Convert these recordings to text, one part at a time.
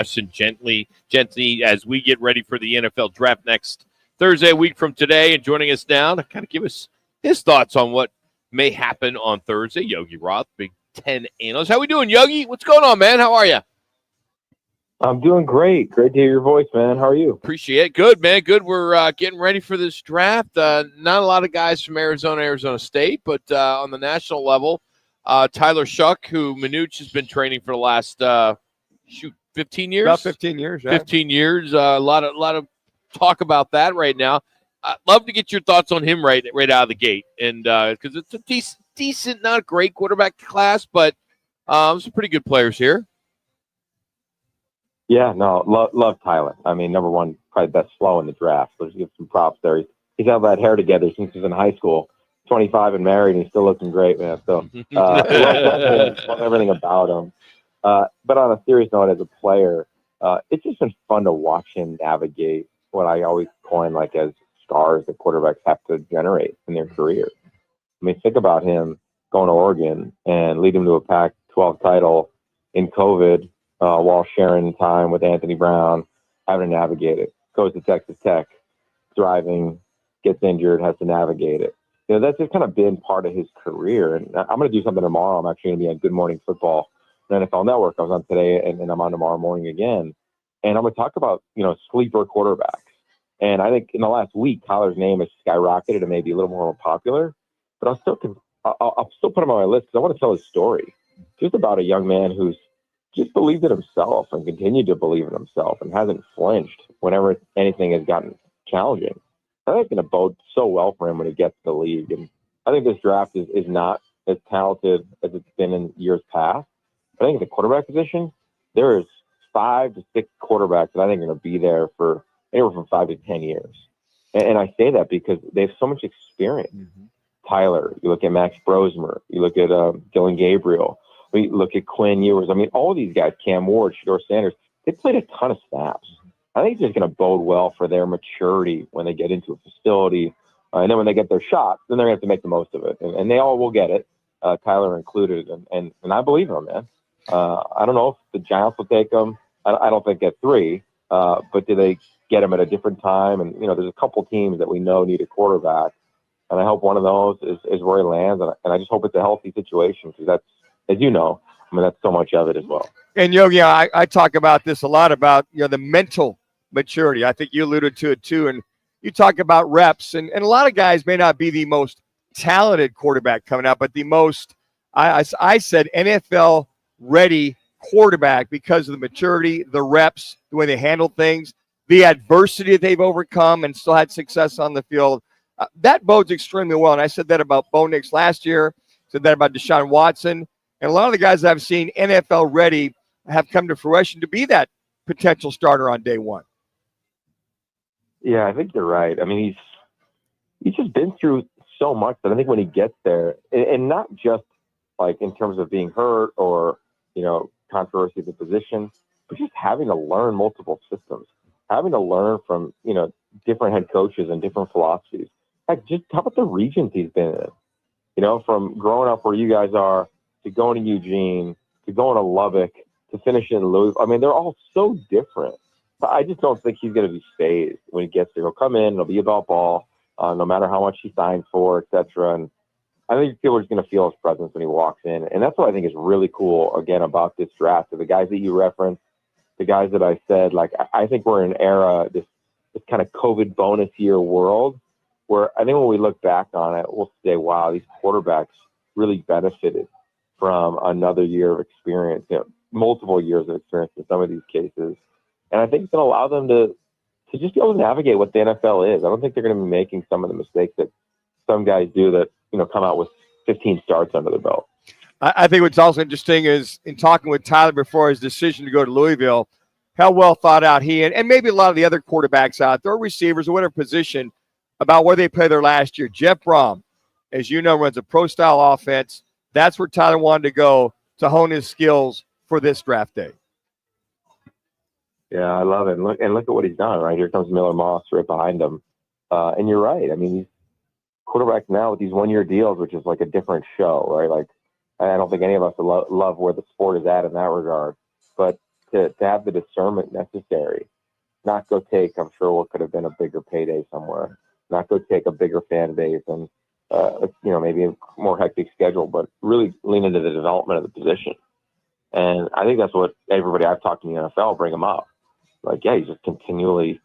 and gently as we get ready for the NFL draft next Thursday, a week from today. And joining us now to kind of give us his thoughts on what may happen on Thursday, Yogi Roth, Big Ten analyst. How we doing, Yogi? What's going on, man? How are you? I'm doing great. Great to hear your voice, man. How are you? Appreciate it. Good, man. Good. We're getting ready for this draft. Not a lot of guys from Arizona State, but on the national level, Tyler Shough, who Manuch has been training for the last 15 years. About 15 years. Yeah. 15 years. A lot of talk about that right now. I'd love to get your thoughts on him right out of the gate, and because it's a decent, not great quarterback class, but some pretty good players here. Yeah, no, love Tyler. I mean, number one, probably best flow in the draft. Let's give some props there. He's had that hair together since he was in high school. 25 and married, and he's still looking great, man. So love everything about him. But on a serious note, as a player, it's just been fun to watch him navigate what I always coin like as scars that quarterbacks have to generate in their career. I mean, think about him going to Oregon and leading to a Pac-12 title in COVID while sharing time with Anthony Brown, having to navigate it. Goes to Texas Tech, driving, gets injured, has to navigate it. You know, that's just kind of been part of his career. And I'm going to do something tomorrow. I'm actually going to be on Good Morning Football, the NFL Network. I was on today, and I'm on tomorrow morning again. And I'm going to talk about, sleeper quarterbacks. And I think in the last week, Tyler's name has skyrocketed and maybe a little more popular. But I'll still put him on my list because I want to tell his story. Just about a young man who's just believed in himself and continued to believe in himself and hasn't flinched whenever anything has gotten challenging. I think it's going to bode so well for him when he gets to the league. And I think this draft is not as talented as it's been in years past. I think at the quarterback position, there's 5 to 6 quarterbacks that I think are going to be there for anywhere from 5 to 10 years. And I say that because they have so much experience. Mm-hmm. Tyler, you look at Max Brosmer, you look at Dylan Gabriel, we look at Quinn Ewers. I mean, all these guys, Cam Ward, Shedeur Sanders, they played a ton of snaps. I think it's just going to bode well for their maturity when they get into a facility. And then when they get their shot, then they're going to have to make the most of it. And they all will get it, Tyler included. And I believe in them, man. I don't know if the Giants will take them. I don't think at 3. But do they get him at a different time? And, there's a couple teams that we know need a quarterback. And I hope one of those is where he lands. And I just hope it's a healthy situation because that's, as you know, that's so much of it as well. And Yogi, I talk about this a lot about, the mental maturity. I think you alluded to it too. And you talk about reps. And a lot of guys may not be the most talented quarterback coming out, but the most, I said, NFL ready quarterback because of the maturity, the reps, the way they handle things, the adversity that they've overcome and still had success on the field. That bodes extremely well. And I said that about Bo Nix last year, said that about Deshaun Watson. And a lot of the guys that I've seen NFL ready have come to fruition to be that potential starter on day one. Yeah, I think you're right. I mean, he's just been through so much that I think when he gets there, and not just like in terms of being hurt or, controversy of the position, but just having to learn multiple systems, having to learn from, different head coaches and different philosophies. Heck, just how about the regions he's been in? From growing up where you guys are, to going to Eugene, to going to Lubbock, to finishing in Louisville. I mean, they're all so different. But I just don't think he's going to be phased when he gets there. He'll come in, it'll be about ball, no matter how much he signed for, et cetera. And I think people are just going to feel his presence when he walks in. And that's what I think is really cool, again, about this draft. So the guys that you referenced, the guys that I said, like, I think we're in an era, this kind of COVID bonus year world, where I think when we look back on it, we'll say, wow, these quarterbacks really benefited from another year of experience, multiple years of experience in some of these cases. And I think it's going to allow them to just be able to navigate what the NFL is. I don't think they're going to be making some of the mistakes that some guys do that, come out with 15 starts under their belt. I think what's also interesting is in talking with Tyler before his decision to go to Louisville, how well thought out he and maybe a lot of the other quarterbacks out there, receivers or whatever position, about where they played their last year. Jeff Brom, as you know, runs a pro-style offense. That's where Tyler wanted to go to hone his skills for this draft day. Yeah, I love it. And look at what he's done, right? Here comes Miller Moss right behind him. And you're right. I mean, he's quarterbacks now with these one-year deals, which is like a different show, right? Like, I don't think any of us love where the sport is at in that regard. But to have the discernment necessary, not go take, I'm sure, what could have been a bigger payday somewhere, not go take a bigger fan base and, maybe a more hectic schedule, but really lean into the development of the position. And I think that's what everybody I've talked to in the NFL bring him up. Like, yeah, he's just continually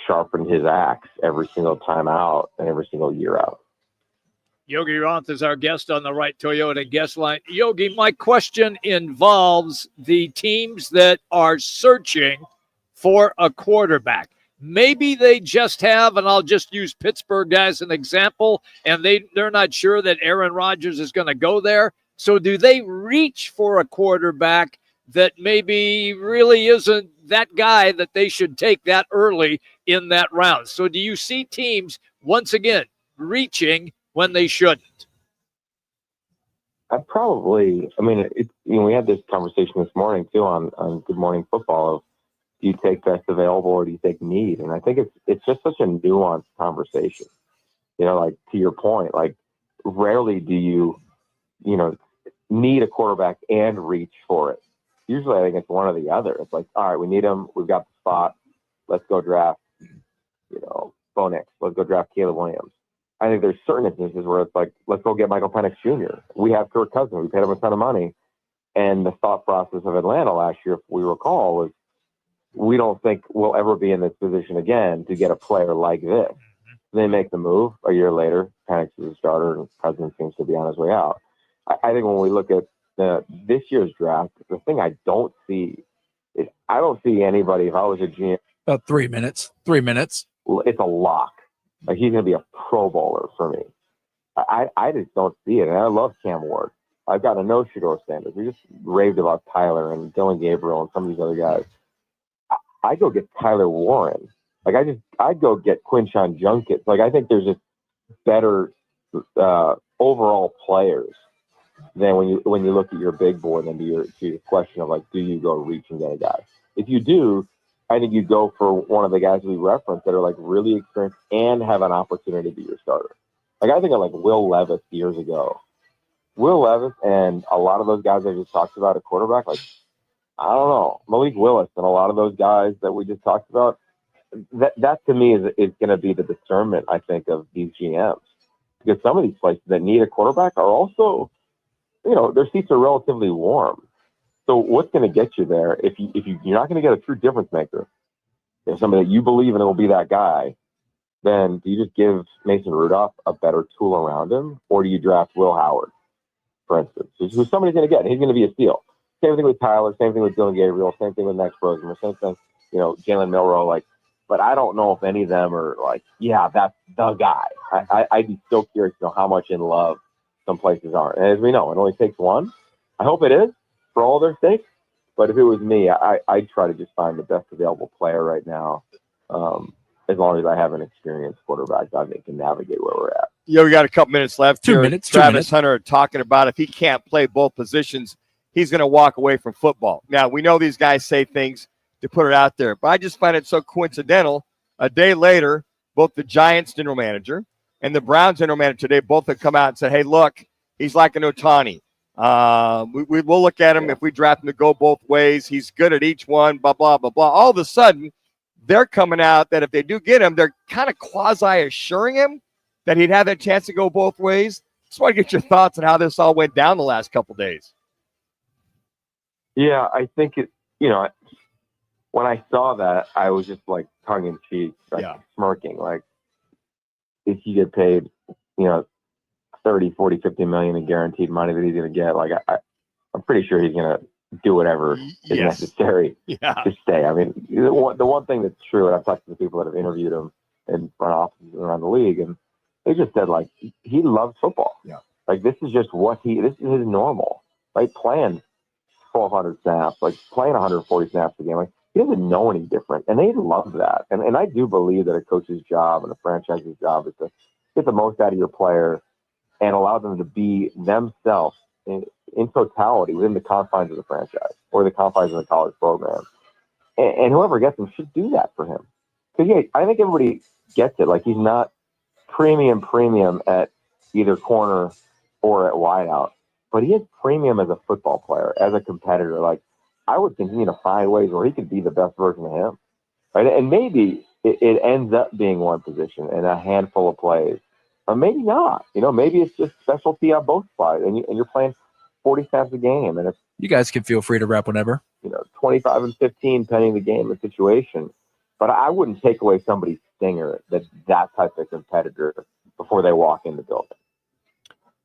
sharpened his axe every single time out and every single year out. Yogi Roth is our guest on the Right Toyota guest line. Yogi, my question involves the teams that are searching for a quarterback. Maybe they just have, and I'll just use Pittsburgh as an example, and they're not sure that Aaron Rodgers is going to go there. So do they reach for a quarterback that maybe really isn't that guy that they should take that early in that round? So do you see teams, once again, reaching when they shouldn't? We had this conversation this morning too on Good Morning Football of, do you take best available or do you take need? And I think it's just such a nuanced conversation. Like to your point, like rarely do you need a quarterback and reach for it. Usually I think it's one or the other. It's like, all right, we need him. We've got the spot. Let's go draft, Bo Nix. Let's go draft Caleb Williams. I think there's certain instances where it's like, let's go get Michael Penix Jr. We have Kirk Cousins. We paid him a ton of money. And the thought process of Atlanta last year, if we recall, was we don't think we'll ever be in this position again to get a player like this. They make the move. A year later, Penix is a starter and Cousins seems to be on his way out. I think when we look at this year's draft, the thing I don't see is I don't see anybody, if I was a GM. About 3 minutes. 3 minutes. It's a lock. Like he's going to be a Pro Bowler for me. I just don't see it. And I love Cam Ward. I've got a no Shador Sanders. We just raved about Tyler and Dylan Gabriel and some of these other guys. I go get Tyler Warren. Like I'd go get Quinshon Judkins. Like I think there's just better overall players than when you look at your big board and to your question of like, do you go reach and get a guy? If you do, I think you go for one of the guys we referenced that are like really experienced and have an opportunity to be your starter. Like I think of like Will Levis years ago. Will Levis and a lot of those guys I just talked about at quarterback, like I don't know, Malik Willis and a lot of those guys that we just talked about. That to me is going to be the discernment, I think, of these GMs, because some of these places that need a quarterback are also, their seats are relatively warm. So what's going to get you there if you're not going to get a true difference maker, if somebody that you believe in will be that guy, then do you just give Mason Rudolph a better tool around him, or do you draft Will Howard, for instance, who somebody's going to get? He's going to be a steal. Same thing with Tyler. Same thing with Dylan Gabriel. Same thing with Max Rosen. Same thing, Jalen Milroe. Like, but I don't know if any of them are like, yeah, that's the guy. I'd be so curious to know how much in love some places are. And as we know, it only takes one. I hope it is for all their sakes. But if it was me, I'd try to just find the best available player right now. As long as I have an experienced quarterback, I think can navigate where we're at. Yeah, we got a couple minutes left. 2 minutes. Travis Hunter talking about if he can't play both positions, he's going to walk away from football. Now, we know these guys say things to put it out there, but I just find it so coincidental. A day later, both the Giants general manager and the Browns general manager today both have come out and said, hey, look, he's like an Ohtani. We'll look at him if we draft him to go both ways. He's good at each one, blah, blah, blah, blah. All of a sudden, they're coming out that if they do get him, they're kind of quasi-assuring him that he'd have that chance to go both ways. Just want to get your thoughts on how this all went down the last couple of days. Yeah, I think when I saw that, I was just like tongue in cheek, smirking. Like, if you get paid, 30, 40, 50 million in guaranteed money that he's going to get, like, I'm pretty sure he's going to do whatever is necessary to stay. I mean, the one thing that's true, and I've talked to the people that have interviewed him in front offices around the league, and they just said, like, he loves football. Yeah. Like, this is just this is his normal. Like, playing 1,200 snaps, like playing 140 snaps a game. Like, he doesn't know any different, and they love that. And I do believe that a coach's job and a franchise's job is to get the most out of your player and allow them to be themselves in totality within the confines of the franchise or the confines of the college program. And whoever gets him should do that for him. Because, I think everybody gets it. Like, he's not premium at either corner or at wideout, but he is premium as a football player, as a competitor. Like, I would continue to find ways where he could be the best version of him. Right? And maybe it ends up being one position and a handful of plays. Or maybe not. Maybe it's just specialty on both sides, and you're playing 40 snaps a game, and it's You guys can feel free to rep whenever. 25 and 15 pending the game and situation. But I wouldn't take away somebody's stinger that's that type of competitor before they walk in the building.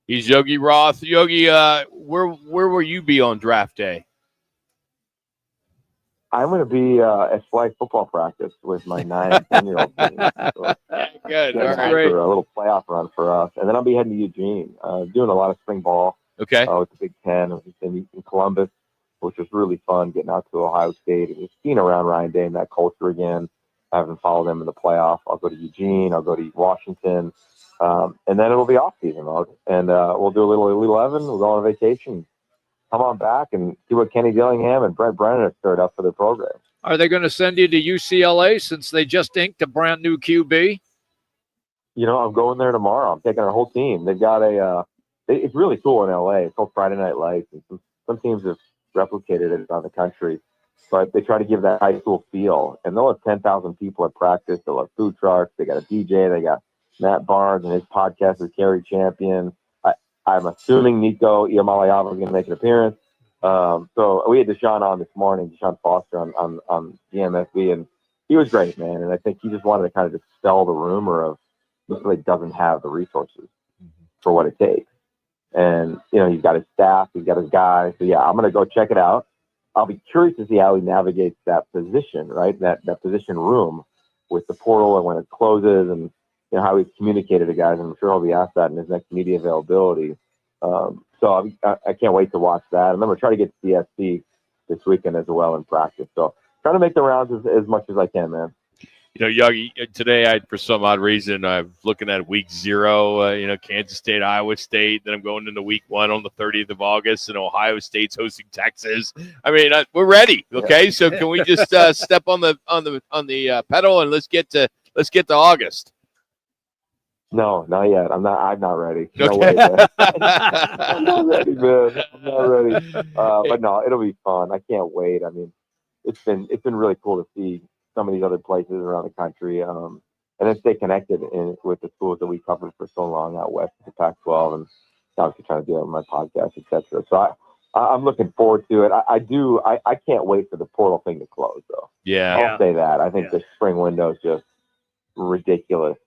He's Yogi Roth. Yogi, where will you be on draft day? I'm going to be at flag football practice with my 9 and 10-year-old team. So, Good. All for right. a little playoff run for us. And then I'll be heading to Eugene, doing a lot of spring ball Okay. with the Big Ten. I was just in Columbus, which was really fun, getting out to Ohio State and just being around Ryan Day and that culture again. I haven't followed them in the playoff. I'll go to Eugene. I'll go to Washington. And then it'll be off-season mode. And we'll do a little Elite 11. We'll go on a vacation. Come on back and see what Kenny Dillingham and Brent Brennan have stirred up for their program. Are they going to send you to UCLA since they just inked a brand new QB? I'm going there tomorrow. I'm taking our whole team. They've got it's really cool in LA. It's called Friday Night Lights. And some teams have replicated it around the country, but they try to give that high school feel. And they'll have 10,000 people at practice. They'll have food trucks. They got a DJ. They got Matt Barnes and his podcast with Kerry Champion. I'm assuming Nico Iamaleava is going to make an appearance. So we had Deshaun on this morning, Deshaun Foster on GMSB, and he was great, man. And I think he just wanted to kind of dispel the rumor of looks like doesn't have the resources for what it takes. And, he's got his staff, he's got his guys. So, yeah, I'm going to go check it out. I'll be curious to see how he navigates that position, right, that position room with the portal and when it closes and, how he's communicated to guys. And I'm sure he'll be asked that in his next media availability. So I can't wait to watch that. And then we'll try to get to CSC this weekend as well in practice. So trying to make the rounds as much as I can, man. Yogi, today, for some odd reason, I'm looking at week 0, Kansas State, Iowa State. Then I'm going into week 1 on the 30th of August, and Ohio State's hosting Texas. I mean, we're ready. Okay, yeah. So can we just step on the pedal and let's get to August? No, not yet. I'm not ready. No Okay. way, man. I'm not ready, man. I'm not ready. But no, it'll be fun. I can't wait. I mean, it's been really cool to see some of these other places around the country, and then stay connected with the schools that we covered for so long out west, the Pac-12, and obviously trying to do it on my podcast, etc. So I'm looking forward to it. I can't wait for the portal thing to close, though. Yeah, I'll say that. I think the spring window is just ridiculous.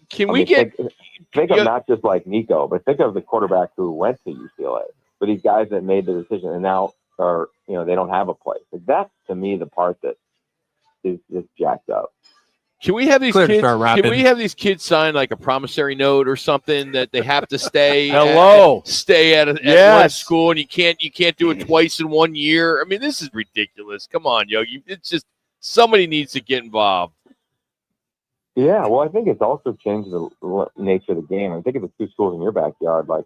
Can we get think of not just like Nico, but think of the quarterback who went to UCLA. But these guys that made the decision and now are they don't have a place. Like, that's to me the part that is just jacked up. Can we have these Clear to kids? start rapping. Can we have these kids sign like a promissory note or something that they have to stay? Stay at one school, and you can't do it twice in 1 year. I mean, this is ridiculous. Come on, Yogi. It's just somebody needs to get involved. Yeah, well, I think it's also changed the nature of the game. I think of the 2 schools in your backyard. Like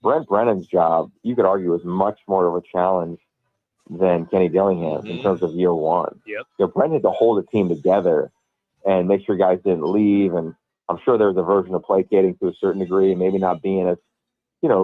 Brent Brennan's job, you could argue, is much more of a challenge than Kenny Dillingham in terms of year 1. Yep. Brent had to hold the team together and make sure guys didn't leave. And I'm sure there was a version of placating to a certain degree, maybe not being as, the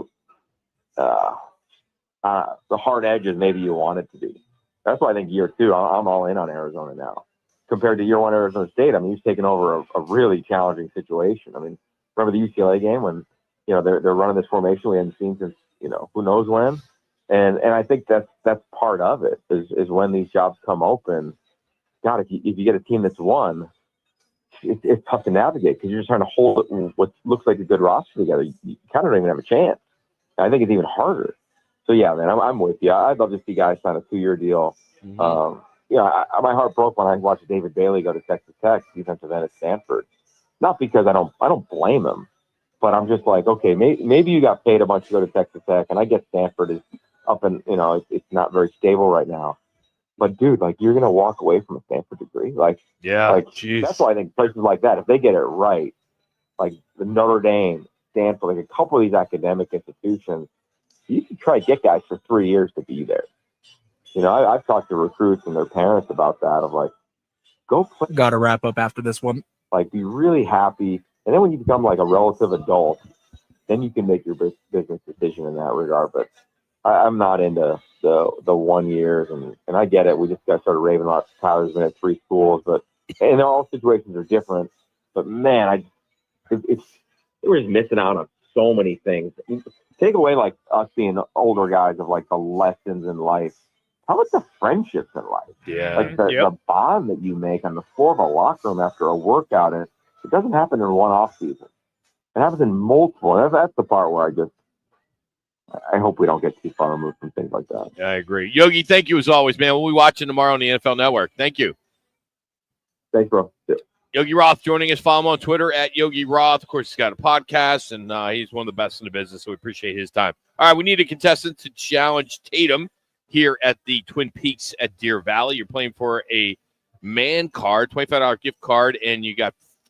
hard edges maybe you want it to be. That's why I think year 2, I'm all in on Arizona now. Compared to year 1 Arizona State, I mean, he's taken over a really challenging situation. I mean, remember the UCLA game when, they're running this formation we hadn't seen since, who knows when. And I think that's part of it is when these jobs come open. God, if you get a team that's won, it's tough to navigate because you're just trying to hold what looks like a good roster together. You kind of don't even have a chance. I think it's even harder. So yeah, man, I'm with you. I'd love to see guys sign a 2-year deal. Mm-hmm. My heart broke when I watched David Bailey go to Texas Tech, defensive end at Stanford. Not because I don't blame him, but I'm just like, okay, maybe you got paid a bunch to go to Texas Tech, and I guess Stanford is up and it's not very stable right now. But dude, like, you're gonna walk away from a Stanford degree, that's why I think places like that, if they get it right, like the Notre Dame, Stanford, like a couple of these academic institutions, you can try to get guys for 3 years to be there. I've talked to recruits and their parents about that of like, go play. Got to wrap up after this one. Like, be really happy. And then when you become like a relative adult, then you can make your business decision in that regard. But I'm not into the 1 years, and I get it. We just got started raving about Tyler's been at 3 schools, but and all situations are different. But man, we're just missing out on so many things. Take away like us being older guys of like the lessons in life. How about the friendships in life? Yeah. Like the bond that you make on the floor of a locker room after a workout, and it doesn't happen in one off season. It happens in multiple. That's the part where I hope we don't get too far removed from things like that. I agree. Yogi, thank you as always, man. We'll be watching tomorrow on the NFL Network. Thank you. Thanks, bro. Yogi Roth joining us. Follow him on Twitter at Yogi Roth. Of course, he's got a podcast, and he's one of the best in the business, so we appreciate his time. All right, we need a contestant to challenge Tatum here at the Twin Peaks at Deer Valley. You're playing for a man card, $25 gift card, and you got